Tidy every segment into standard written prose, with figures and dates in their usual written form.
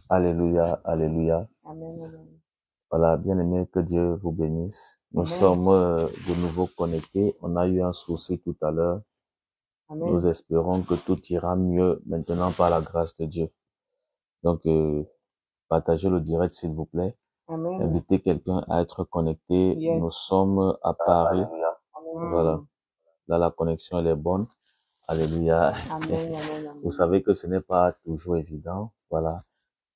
Alléluia, alléluia. Amen, amen. Voilà, bien aimé, que Dieu vous bénisse. Nous Amen. sommes de nouveau connectés. On a eu un souci tout à l'heure. Nous Amen. espérons que tout ira mieux maintenant par la grâce de Dieu. Donc, partagez le direct s'il vous plaît. Amen. Invitez quelqu'un à être connecté. Yes. Nous sommes à Paris. Amen. Voilà. Là, la connexion, elle est bonne. Alléluia. Amen, amen, amen. Vous savez que ce n'est pas toujours évident. Voilà.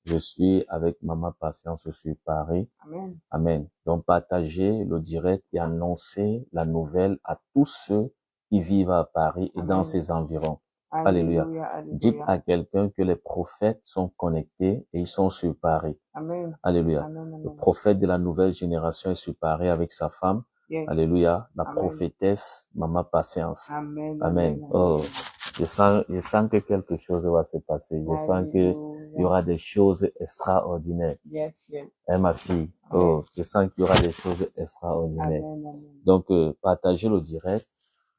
Je suis avec Maman Patience sur Paris. Amen. Amen. Donc, partagez le direct et annoncez la nouvelle à tous ceux qui vivent à Paris et dans Amen. ses environs. Alléluia. Alléluia, Dites alléluia. à quelqu'un que les prophètes sont connectés et ils sont sur Paris. Amen. Alléluia. Amen, Le amen. prophète de la nouvelle génération est sur Paris avec sa femme. Yes. Alléluia. La Amen. prophétesse, Maman Patience. Amen, Amen. amen, Oh, amen. je sens que quelque chose va se passer. Je sens que il y Alléluia. aura des choses extraordinaires. Yes, yes. Hein, ma fille? Amen. Oh, je sens qu'il y aura des choses extraordinaires. Amen, amen. Donc, partagez le direct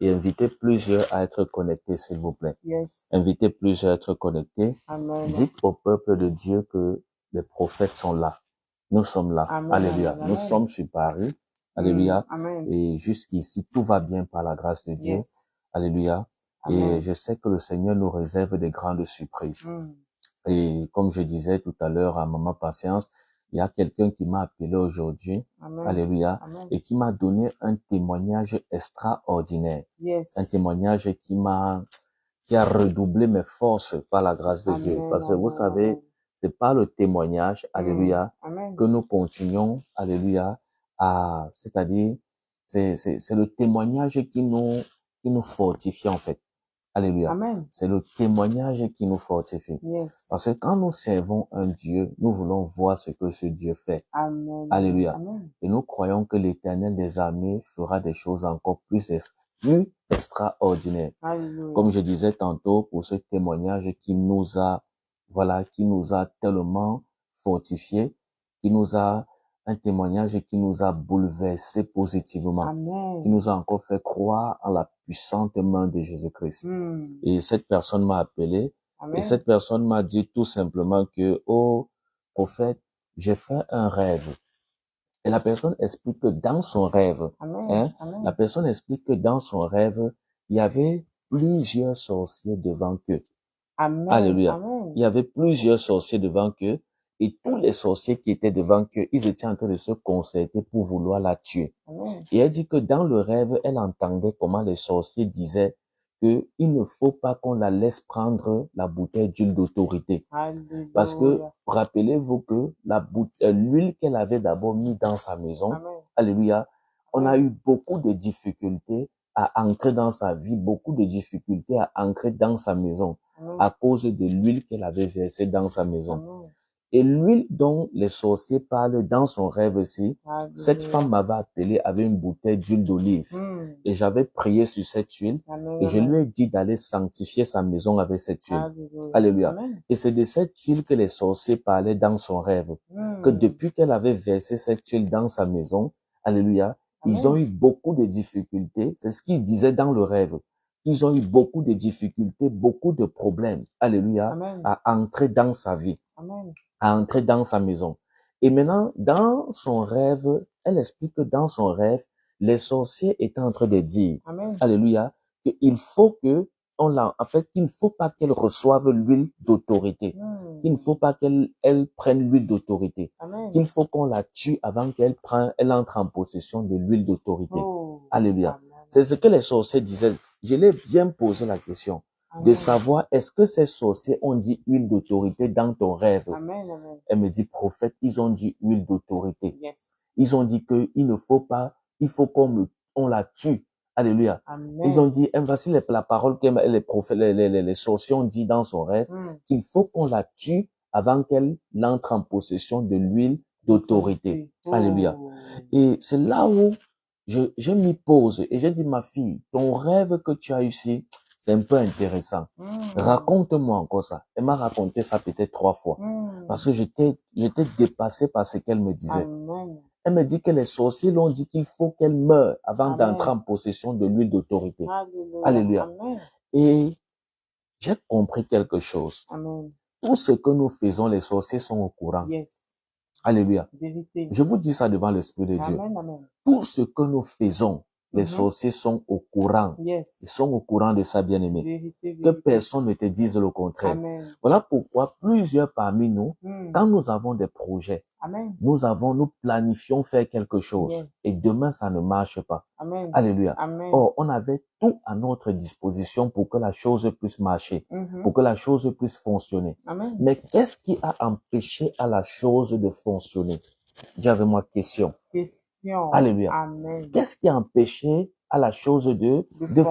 et invitez plusieurs à être connectés, s'il vous plaît. Yes. Invitez plusieurs à être connectés. Amen. Dites au peuple de Dieu que les prophètes sont là. Nous sommes là. Amen, Alléluia. amen, Nous amen. sommes sur Paris. Alléluia. Amen. Et jusqu'ici, tout va bien par la grâce de Dieu. Yes. Alléluia. Et Amen. je sais que le Seigneur nous réserve des grandes surprises. Et comme je disais tout à l'heure à Maman Patience, il y a quelqu'un qui m'a appelé aujourd'hui, Amen. alléluia, Amen. et qui m'a donné un témoignage extraordinaire. Yes. Un témoignage qui a redoublé mes forces par la grâce de Dieu. Amen, Parce que vous amen, savez, amen. c'est pas le témoignage, alléluia, Amen. que nous continuons, alléluia, c'est-à-dire, c'est le témoignage qui nous fortifie en fait. Alléluia. Amen. C'est le témoignage qui nous fortifie. Yes. Parce que quand nous servons un Dieu, nous voulons voir ce que ce Dieu fait. Amen. Alléluia. Amen. Et nous croyons que l'Éternel des armées fera des choses encore plus extraordinaires. Alléluia. Comme je disais tantôt, pour ce témoignage qui nous a tellement fortifiés, un témoignage qui nous a bouleversés positivement, Amen. qui nous a encore fait croire en la puissante main de Jésus-Christ. Et cette personne m'a appelé, et Amen. cette personne m'a dit tout simplement que, oh, prophète, j'ai fait un rêve. Et la personne explique que dans son rêve, Amen. Amen. la personne explique que dans son rêve, il y avait plusieurs sorciers devant eux. Amen. Alléluia. Amen. Il y avait plusieurs sorciers devant eux, et tous les sorciers qui étaient devant eux, ils étaient en train de se concerter pour vouloir la tuer. Amen. Et elle dit que dans le rêve, elle entendait comment les sorciers disaient que il ne faut pas qu'on la laisse prendre la bouteille d'huile d'autorité. Parce que, Alléluia. rappelez-vous que l'huile qu'elle avait d'abord mis dans sa maison, Amen. alléluia, on a Amen. eu beaucoup de difficultés à entrer dans sa vie, beaucoup de difficultés à entrer dans sa maison Amen. à cause de l'huile qu'elle avait versée dans sa maison. Amen. Et l'huile dont les sorciers parlent dans son rêve aussi, cette Alléluia. femme m'avait appelé avec une bouteille d'huile d'olive. Et j'avais prié sur cette huile Amen. et je lui Amen. ai dit d'aller sanctifier sa maison avec cette huile. Alléluia. Alléluia. Amen. Et c'est de cette huile que les sorciers parlaient dans son rêve. Que depuis qu'elle avait versé cette huile dans sa maison, alléluia, ils ont Amen. eu beaucoup de difficultés. C'est ce qu'ils disaient dans le rêve. Ils ont eu beaucoup de difficultés, beaucoup de problèmes, alléluia, Amen. à entrer dans sa vie, Amen. à entrer dans sa maison. Et maintenant, dans son rêve, elle explique que dans son rêve, les sorciers étaient en train de dire, Amen. alléluia, qu'il faut que qu'il ne faut pas qu'elle reçoive l'huile d'autorité. Qu'il ne faut pas elle prenne l'huile d'autorité. Amen. Qu'il faut qu'on la tue avant elle entre en possession de l'huile d'autorité. Oh. Alléluia. Amen. C'est ce que les sorciers disaient. Je l'ai bien posé la question de Amen. savoir est-ce que ces sorciers ont dit huile d'autorité dans ton rêve. Amen. Amen. Elle me dit, prophète, ils ont dit huile d'autorité. Yes. Ils ont dit que il ne faut pas, il faut on la tue. Alléluia. Amen. Ils ont dit, voici la parole que les prophètes, les sorciers ont dit dans son rêve, qu'il faut qu'on la tue avant qu'elle entre en possession de l'huile d'autorité. Oh. Alléluia. Et c'est là où je m'y pose et je dis, ma fille, ton rêve que tu as eu ici, c'est un peu intéressant. Raconte-moi encore ça. Elle m'a raconté ça peut-être 3 fois. Parce que j'étais dépassé par ce qu'elle me disait. Amen. Elle me dit que les sorciers l'ont dit qu'il faut qu'elle meure avant Amen. d'entrer en possession de l'huile d'autorité. Alléluia. Alléluia. Amen. Et j'ai compris quelque chose. Amen. tout ce que nous faisons, les sorciers sont au courant. Yes. Alléluia. Vérité. Je vous dis ça devant l'Esprit de Dieu. Amen, amen. Tout ce que nous faisons, les Mhm. sorciers sont au courant. Ils Yes. sont au courant de ça, bien-aimé. Vérité, Que vérité. personne ne te dise le contraire. Amen. Voilà pourquoi plusieurs parmi nous, Mm. quand nous avons des projets, Amen. nous planifions faire quelque chose Yes. et demain ça ne marche pas. Amen. Alléluia. Amen. Or, on avait tout à notre disposition pour que la chose puisse marcher, Mhm. pour que la chose puisse fonctionner. Amen. Mais qu'est-ce qui a empêché à la chose de fonctionner? J'avais moi question. Question. Alléluia. Amen. Qu'est-ce qui a empêché à la chose de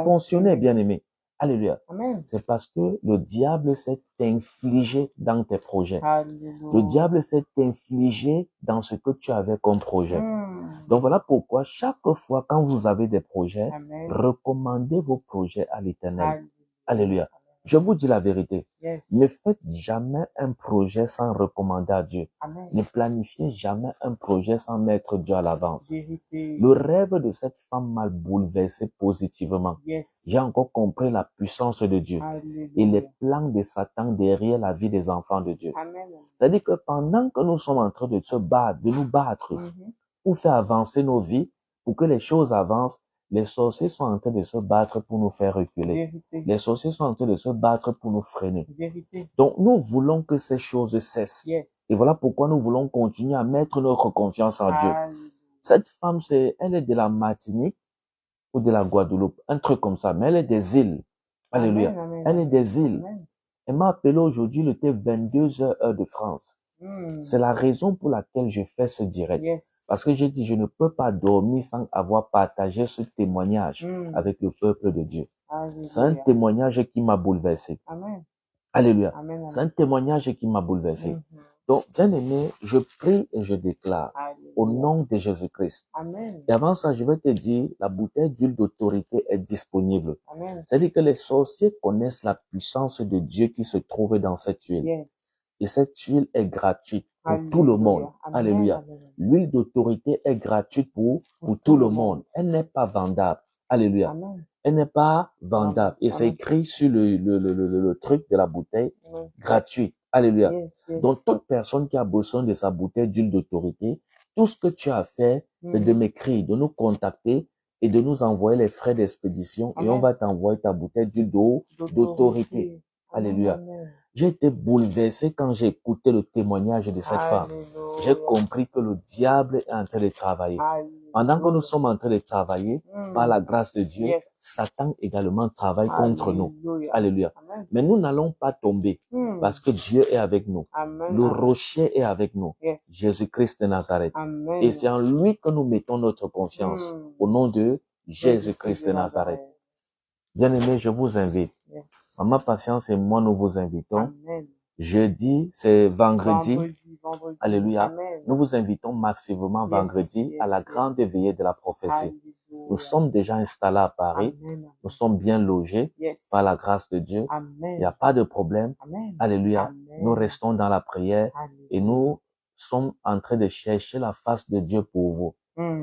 fonctionner, bien-aimé? Alléluia. Amen. C'est parce que le diable s'est infligé dans tes projets. Alléluia. Le diable s'est infligé dans ce que tu avais comme projet. Mm. Donc voilà pourquoi chaque fois quand vous avez des projets, Amen. recommandez vos projets à l'Éternel. Alléluia. Alléluia. Je vous dis la vérité. Yes. Ne faites jamais un projet sans recommander à Dieu. Amen. Ne planifiez jamais un projet sans mettre Dieu à l'avance. Vérité. Le rêve de cette femme m'a bouleversé positivement. Yes. J'ai encore compris la puissance de Dieu Alléluia. et les plans de Satan derrière la vie des enfants de Dieu. Amen. C'est-à-dire que pendant que nous sommes en train de se battre, de nous battre Mhm. pour faire avancer nos vies, pour que les choses avancent, les sorciers sont en train de se battre pour nous faire reculer. Vérité. Les sorciers sont en train de se battre pour nous freiner. Vérité. Donc, nous voulons que ces choses cessent. Yes. Et voilà pourquoi nous voulons continuer à mettre notre confiance en Dieu. Alléluia. Cette femme, elle est de la Martinique ou de la Guadeloupe, un truc comme ça, mais elle est des îles. Alléluia. Amen, amen, Elle est amen. des îles. Amen. Elle m'a appelé aujourd'hui, il était 22 heures de France. Mm. C'est la raison pour laquelle je fais ce direct. Yes. Parce que j'ai dit, je ne peux pas dormir sans avoir partagé ce témoignage Mm. avec le peuple de Dieu. C'est un Alléluia. témoignage qui m'a bouleversé. Amen. Alléluia. Amen, C'est un amen. témoignage qui m'a bouleversé. Mhm. Donc, bien aimé, je prie et je déclare au Alléluia. nom de Jésus-Christ. Amen. Et avant ça, je vais te dire, la bouteille d'huile d'autorité est disponible. Amen. C'est-à-dire que les sorciers connaissent la puissance de Dieu qui se trouve dans cette huile. Yes. Et cette huile est gratuite pour tout le monde. Amen. Alléluia. Amen. L'huile d'autorité est gratuite pour tout le monde. Elle n'est pas vendable. Alléluia. Amen. Elle n'est pas vendable. Et c'est Amen. écrit sur le truc de la bouteille, Amen. gratuit. Alléluia. Yes, yes. Donc, toute personne qui a besoin de sa bouteille d'huile d'autorité, tout ce que tu as fait, c'est de m'écrire, de nous contacter et de nous envoyer les frais d'expédition et Amen. on va t'envoyer ta bouteille d'huile d'autorité. Alléluia. Amen. J'ai été bouleversé quand j'ai écouté le témoignage de cette femme. J'ai Alléluia. compris que le diable est en train de travailler. Alléluia. Pendant que nous sommes en train de travailler, par la grâce de Dieu, Yes. Satan également travaille contre nous. Alléluia. Alléluia. Amen. Mais nous n'allons pas tomber parce que Dieu est avec nous. Amen. Le Amen. rocher est avec nous. Yes. Jésus-Christ de Nazareth. Amen. Et c'est en lui que nous mettons notre confiance. Au nom de Jésus-Christ de Nazareth. Bien-aimés, je vous invite. Yes. Maman Patience et moi, nous vous invitons. Amen. Jeudi, c'est vendredi. Vendredi. Alléluia. Amen. Nous vous invitons massivement Yes, vendredi yes, à la yes. grande veillée de la prophétie. Alléluia. Nous sommes déjà installés à Paris. Amen. Nous sommes bien logés Yes. par la grâce de Dieu. Amen. Il n'y a pas de problème. Amen. Alléluia. Amen. Nous restons dans la prière et nous sommes en train de chercher la face de Dieu pour vous.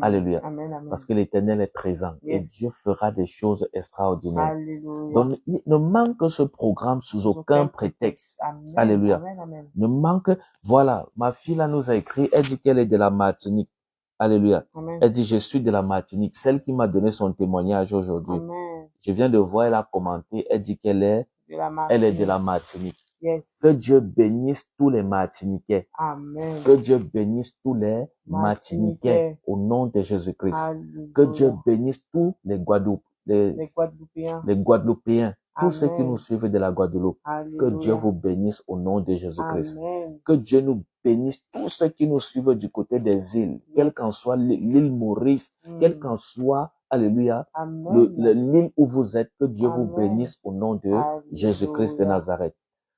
Alléluia. Amen. Amen. Parce que l'Éternel est présent et Yes. Dieu fera des choses extraordinaires. Alléluia. Donc, ne manque ce programme sous aucun prétexte. Amen. Alléluia. Amen. Amen. Ne manque, voilà, ma fille là nous a écrit, elle dit qu'elle est de la Martinique. Alléluia. Amen. Elle dit, je suis de la Martinique. Celle qui m'a donné son témoignage aujourd'hui. Amen. Je viens de voir, elle a commenté, elle dit qu'elle est, De la elle est Martinique. de la Martinique. Yes. Que Dieu bénisse tous les Martiniquais. Amen. Que Dieu bénisse tous les Martiniquais Martiniquais. au nom de Jésus-Christ. Alléluia. Que Dieu bénisse tous les Les Guadeloupéens. les Guadeloupéens, tous ceux qui Amen. nous suivent de la Guadeloupe. Que Alléluia. Dieu vous bénisse au nom de Jésus-Christ. Amen. Que Dieu nous bénisse tous ceux qui nous suivent du côté des îles, quelle qu'en soit l'île Maurice, quelle qu'en soit, alléluia, Amen. l'île où vous êtes, que Dieu vous Amen. bénisse au nom de Alléluia. Jésus-Christ de Nazareth.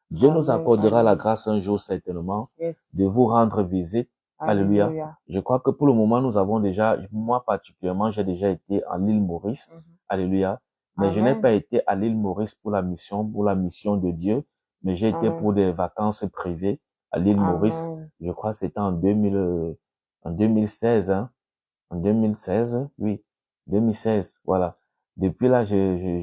Dieu nous Amen. accordera la Amen. grâce un jour certainement Yes. de vous rendre visite. Alléluia. Je crois que pour le moment, nous avons déjà, moi particulièrement, j'ai déjà été en l'île Maurice. Alléluia. Mais je n'ai Amen. pas été à l'île Maurice pour la mission de Dieu, mais j'ai été Amen. pour des vacances privées à l'île Maurice. Amen. Je crois que c'était en 2016, hein. En 2016, oui. 2016, voilà. Depuis là, je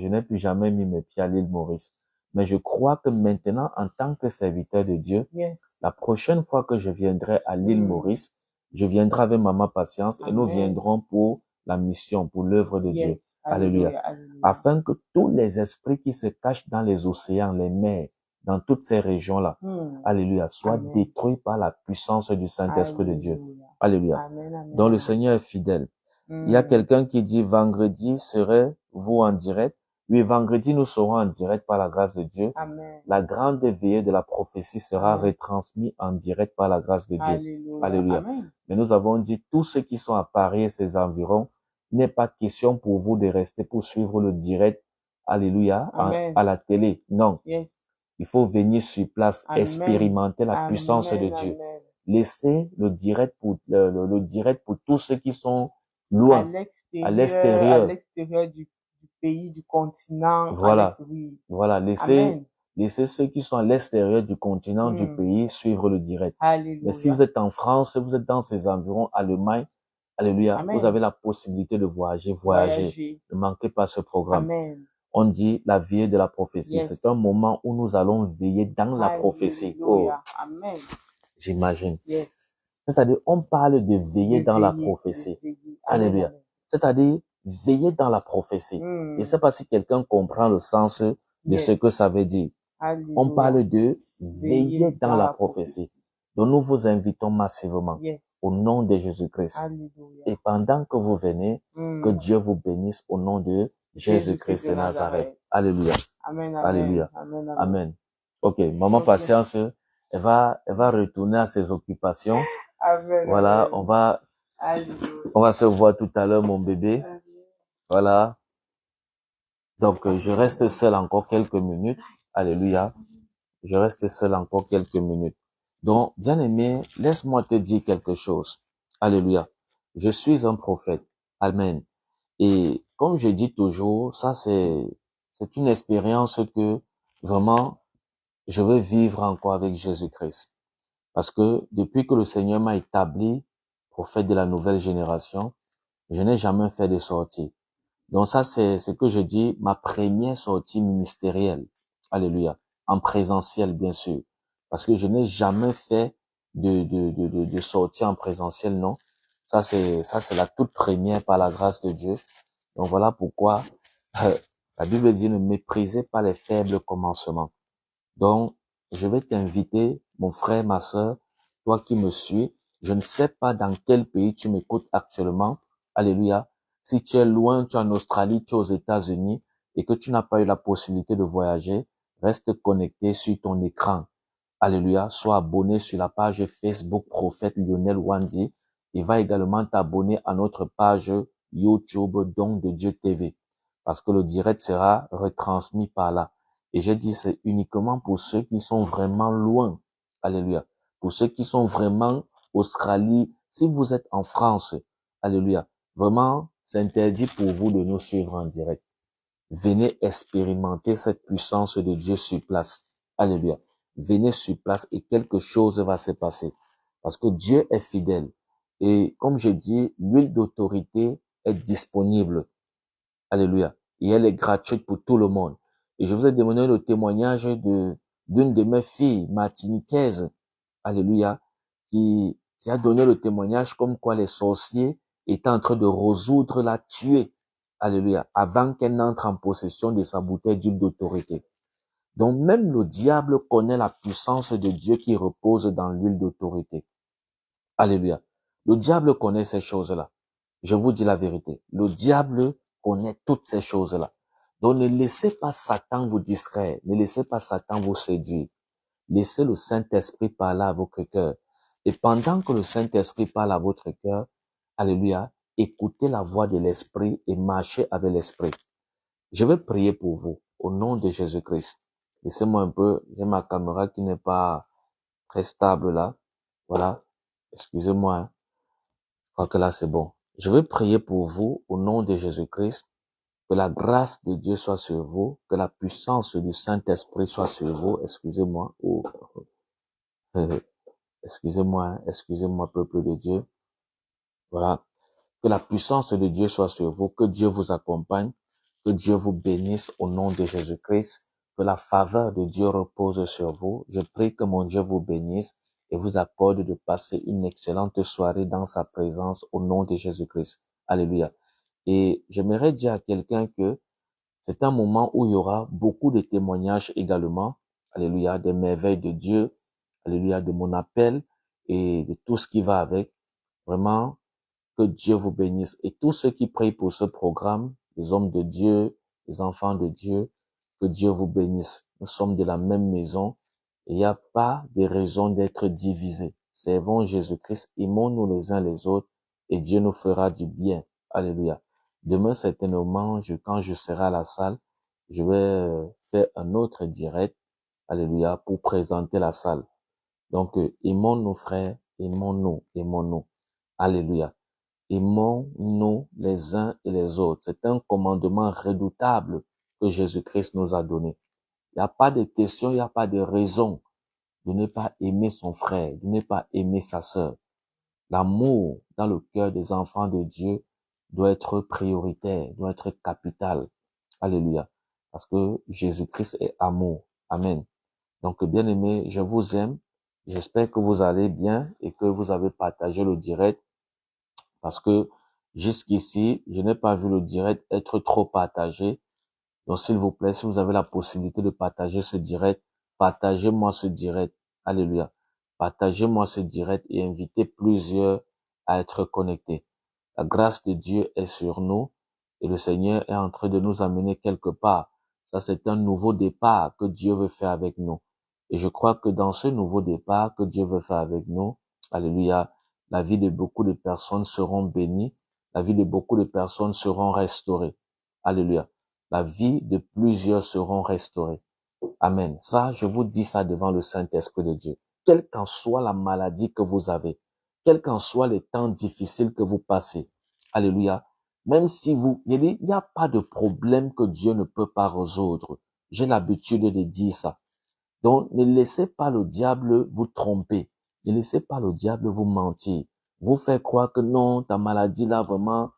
n'ai plus jamais mis mes pieds à l'île Maurice. Mais je crois que maintenant, en tant que serviteur de Dieu, Yes. la prochaine fois que je viendrai à l'île Mm. Maurice, je viendrai avec Maman Patience et nous Amen. viendrons pour la mission, pour l'œuvre de Dieu. Yes. Alléluia. Alléluia. Alléluia. Afin que tous les esprits qui se cachent dans les océans, les mers, dans toutes ces régions-là, Mm. alléluia, soient Amen. détruits par la puissance du Saint-Esprit de Dieu. Alléluia. Alléluia. Amen. Amen. Donc le Amen. Seigneur est fidèle. Il y a Mm. quelqu'un qui dit vendredi serez-vous en direct? Oui, vendredi nous serons en direct par la grâce de Dieu. Amen. La grande veillée de la prophétie sera Amen. retransmise en direct par la grâce de Dieu. Alléluia. Alléluia. Amen. Mais nous avons dit, tous ceux qui sont à Paris et ses environs, il n'est pas question pour vous de rester pour suivre le direct, alléluia, Amen. à la télé. Non, Yes. il faut venir sur place, Amen. expérimenter la puissance de Amen. Dieu. Amen. Laissez le direct pour, le direct pour tous ceux qui sont À loin, à l'extérieur. l'extérieur du pays, du continent, à Voilà, l'extérieur. voilà. Amen. Laissez ceux qui sont à l'extérieur du continent, du Mm. pays, suivre le direct. Mais si Alléluia. vous êtes en France, vous êtes dans ces environs, Allemagne, alléluia, vous Amen. avez la possibilité de voyager, voyager. Voyager. Ne manquez pas ce programme. Amen. On dit la veille de la prophétie. Yes. C'est un moment où nous allons veiller dans la prophétie. Oh, Alléluia. Amen. j'imagine. Yes. C'est-à-dire, on parle de veiller De dans la veiller, prophétie. de veiller. Amen. Alléluia. Amen. C'est-à-dire, veiller dans la prophétie. Je ne Mm. sais pas si quelqu'un comprend le sens de ce Yes. que ça veut dire. On Alléluia. parle de veiller dans la prophétie. Donc, nous vous invitons massivement Yes. au nom de Jésus-Christ. Alléluia. Et pendant que vous venez, que Mm. Dieu vous bénisse au nom de Jésus-Christ de Nazareth. Alléluia. Amen. Alléluia. Amen. Amen. Amen. Ok, Maman Ok. Patience, elle va retourner à ses occupations. Amen. Voilà, Amen. Alléluia. on va se voir tout à l'heure, mon bébé. Amen. Voilà. Donc, je reste seul encore quelques minutes. Alléluia. Je reste seul encore quelques minutes. Donc, bien-aimé, laisse-moi te dire quelque chose. Alléluia. Je suis un prophète. Amen. Et comme je dis toujours, ça c'est une expérience que vraiment je veux vivre encore avec Jésus-Christ. Parce que depuis que le Seigneur m'a établi prophète de la nouvelle génération, je n'ai jamais fait de sortie. Donc ça, c'est ce que je dis, ma première sortie ministérielle. Alléluia. En présentiel, bien sûr. Parce que je n'ai jamais fait de sortie en présentiel, non. Ça, c'est la toute première par la grâce de Dieu. Donc voilà pourquoi la Bible dit ne méprisez pas les faibles commencements. Donc, je vais t'inviter, mon frère, ma sœur, toi qui me suis. Je ne sais pas dans quel pays tu m'écoutes actuellement. Alléluia. Si tu es loin, tu es en Australie, tu es aux États-Unis et que tu n'as pas eu la possibilité de voyager, reste connecté sur ton écran. Alléluia. Sois abonné sur la page Facebook Prophète Lionel Wandi. Il va également t'abonner à notre page YouTube Don de Dieu TV parce que le direct sera retransmis par là. Et j'ai dit, c'est uniquement pour ceux qui sont vraiment loin. Alléluia. Pour ceux qui sont vraiment Australie. Si vous êtes en France, alléluia. Vraiment, c'est interdit pour vous de nous suivre en direct. Venez expérimenter cette puissance de Dieu sur place. Alléluia. Venez sur place et quelque chose va se passer. Parce que Dieu est fidèle. Et comme je dis, l'huile d'autorité est disponible. Alléluia. Et elle est gratuite pour tout le monde. Et je vous ai demandé le témoignage d'une de mes filles martiniquaises. Alléluia. Qui a donné le témoignage comme quoi les sorciers étaient en train de résoudre la tuer. Alléluia. Avant qu'elle n'entre en possession de sa bouteille d'huile d'autorité. Donc même le diable connaît la puissance de Dieu qui repose dans l'huile d'autorité. Alléluia. Le diable connaît ces choses-là. Je vous dis la vérité. Le diable connaît toutes ces choses-là. Donc ne laissez pas Satan vous distraire. Ne laissez pas Satan vous séduire. Laissez le Saint-Esprit parler à votre cœur. Et pendant que le Saint-Esprit parle à votre cœur, alléluia, écoutez la voix de l'Esprit et marchez avec l'Esprit. Je vais prier pour vous au nom de Jésus-Christ. Laissez-moi un peu, j'ai ma caméra qui n'est pas très stable là. Voilà. Excusez-moi. Hein. Je crois que là c'est bon. Je vais prier pour vous au nom de Jésus-Christ. Que la grâce de Dieu soit sur vous. Que la puissance du Saint-Esprit soit sur vous. Excusez-moi. Oh. Excusez-moi, peuple de Dieu. Voilà. Que la puissance de Dieu soit sur vous. Que Dieu vous accompagne. Que Dieu vous bénisse au nom de Jésus-Christ. Que la faveur de Dieu repose sur vous. Je prie que mon Dieu vous bénisse et vous accorde de passer une excellente soirée dans sa présence au nom de Jésus-Christ. Alléluia. Et j'aimerais dire à quelqu'un que c'est un moment où il y aura beaucoup de témoignages également. Alléluia, des merveilles de Dieu. Alléluia, de mon appel et de tout ce qui va avec. Vraiment, que Dieu vous bénisse. Et tous ceux qui prient pour ce programme, les hommes de Dieu, les enfants de Dieu, que Dieu vous bénisse. Nous sommes de la même maison et il n'y a pas de raison d'être divisés. Servons Jésus-Christ, aimons-nous les uns les autres et Dieu nous fera du bien. Alléluia. Demain, certainement, quand je serai à la salle, je vais faire un autre direct. Alléluia, pour présenter la salle. Donc, aimons-nous frères, aimons-nous, aimons-nous. Alléluia. Aimons-nous les uns et les autres. C'est un commandement redoutable que Jésus-Christ nous a donné. Il n'y a pas de question, il n'y a pas de raison de ne pas aimer son frère, de ne pas aimer sa sœur. L'amour dans le cœur des enfants de Dieu doit être prioritaire, doit être capital. Alléluia. Parce que Jésus-Christ est amour. Amen. Donc, bien aimés, je vous aime. J'espère que vous allez bien et que vous avez partagé le direct. Parce que jusqu'ici, je n'ai pas vu le direct être trop partagé. Donc, s'il vous plaît, si vous avez la possibilité de partager ce direct, partagez-moi ce direct. Alléluia. Partagez-moi ce direct et invitez plusieurs à être connectés. La grâce de Dieu est sur nous et le Seigneur est en train de nous amener quelque part. Ça, c'est un nouveau départ que Dieu veut faire avec nous. Et je crois que dans ce nouveau départ que Dieu veut faire avec nous, alléluia, la vie de beaucoup de personnes seront bénies, la vie de beaucoup de personnes seront restaurées. Alléluia. La vie de plusieurs seront restaurées. Amen. Ça, je vous dis ça devant le Saint-Esprit de Dieu. Quelle qu'en soit la maladie que vous avez, quels qu'en soient les temps difficiles que vous passez. Alléluia. Même si il n'y a pas de problème que Dieu ne peut pas résoudre. J'ai l'habitude de dire ça. Donc, ne laissez pas le diable vous tromper. Ne laissez pas le diable vous mentir. Vous faire croire que non, ta maladie là, vraiment,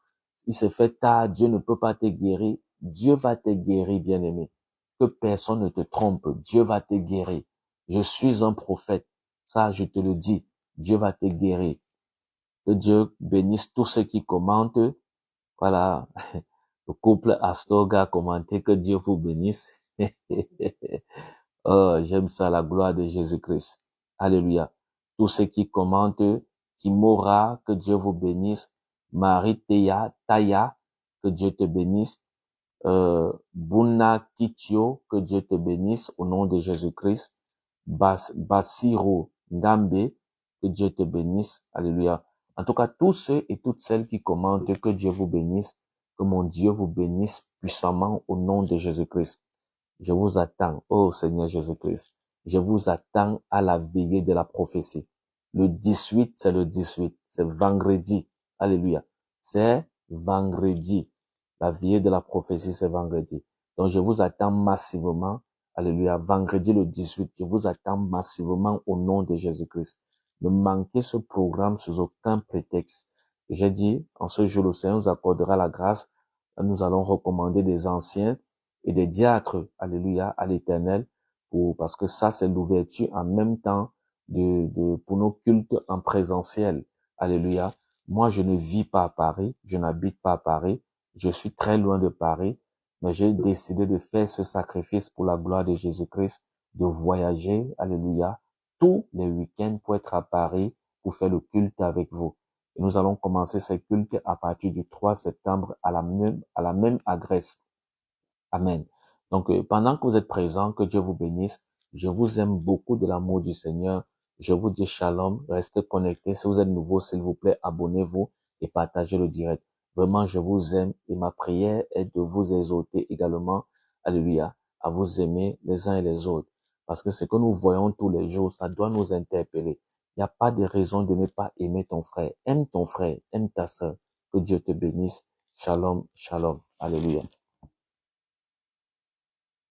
il se fait tard, Dieu ne peut pas te guérir. Dieu va te guérir, bien-aimé. Que personne ne te trompe. Dieu va te guérir. Je suis un prophète. Ça, je te le dis. Dieu va te guérir. Que Dieu bénisse tous ceux qui commentent. Voilà. Le couple Astorga a commenté que Dieu vous bénisse. Oh, j'aime ça, la gloire de Jésus-Christ. Alléluia. Tous ceux qui commentent, Kimora, que Dieu vous bénisse. Marie Taya, que Dieu te bénisse. Buna Kitio, que Dieu te bénisse au nom de Jésus-Christ. Basiro Ngambe, que Dieu te bénisse. Alléluia. En tout cas, tous ceux et toutes celles qui commentent, que Dieu vous bénisse. Que mon Dieu vous bénisse puissamment au nom de Jésus-Christ. Je vous attends, oh Seigneur Jésus-Christ. Je vous attends à la veillée de la prophétie. Le 18, c'est le 18. C'est vendredi. Alléluia. C'est vendredi. La veillée de la prophétie, c'est vendredi. Donc, je vous attends massivement. Alléluia. Vendredi le 18, je vous attends massivement au nom de Jésus-Christ. Ne manquez ce programme sous aucun prétexte. J'ai dit, en ce jour, le Seigneur nous accordera la grâce. Nous allons recommander des anciens et des diacres, alléluia, à l'Éternel, parce que ça, c'est l'ouverture en même temps pour nos cultes en présentiel. Alléluia. Moi, je ne vis pas à Paris, je n'habite pas à Paris, je suis très loin de Paris, mais j'ai décidé de faire ce sacrifice pour la gloire de Jésus-Christ, de voyager, alléluia, tous les week-ends pour être à Paris, pour faire le culte avec vous. Et nous allons commencer ces cultes à partir du 3 septembre à la même adresse. Amen. Donc, pendant que vous êtes présents, que Dieu vous bénisse. Je vous aime beaucoup de l'amour du Seigneur. Je vous dis shalom. Restez connectés. Si vous êtes nouveau, s'il vous plaît, abonnez-vous et partagez le direct. Vraiment, je vous aime et ma prière est de vous exhorter également, alléluia, à vous aimer les uns et les autres. Parce que ce que nous voyons tous les jours, ça doit nous interpeller. Il n'y a pas de raison de ne pas aimer ton frère. Aime ton frère, aime ta sœur. Que Dieu te bénisse. Shalom, shalom. Alléluia.